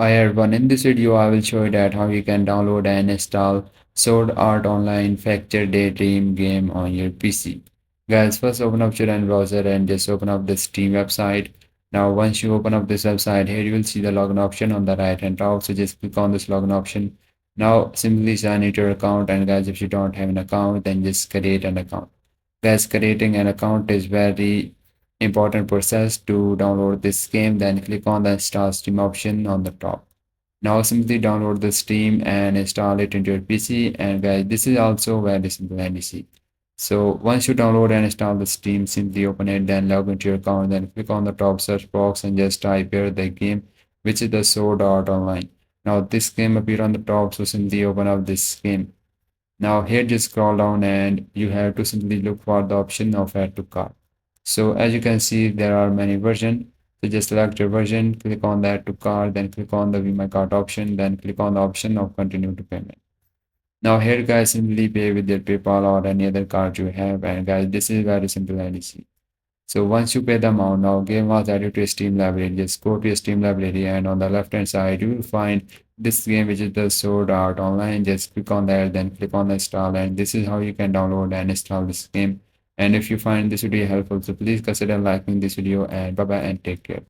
Hi everyone, in this video I will show you that how you can download and install Sword Art Online Fracture Daydream game on your PC. Guys, first open up your browser and just open up the Steam website. Now once you open up this website, here you will see the login option on the right hand top. So just click on this login option. Now simply sign into your account, and guys, if you don't have an account then just create an account. Guys, creating an account is very important process to download this game. Then click on the install Steam option on the top. Now simply download the Steam and install it into your PC. And guys, this is also very simple and easy. So once you download and install the Steam, simply open it, then log into your account, then click on the top search box and just type here the game, which is the Sword Art Online. Now this game appear on the top, so simply open up this game. Now here just scroll down and you have to simply look for the option of add to cart. So as you can see, there are many versions. So just select your version, click on that to cart, then click on the view my cart option, then click on the option of continue to payment. Now here guys, simply pay with your PayPal or any other card you have, and guys, this is very simple and easy. So once you pay the amount, now game was added to your Steam library. Just go to your Steam library, and on the left hand side you will find this game, which is the Sword Art Online. Just click on that, then click on the install, and this is how you can download and install this game. And if you find this video helpful, so please consider liking this video, and bye bye and take care.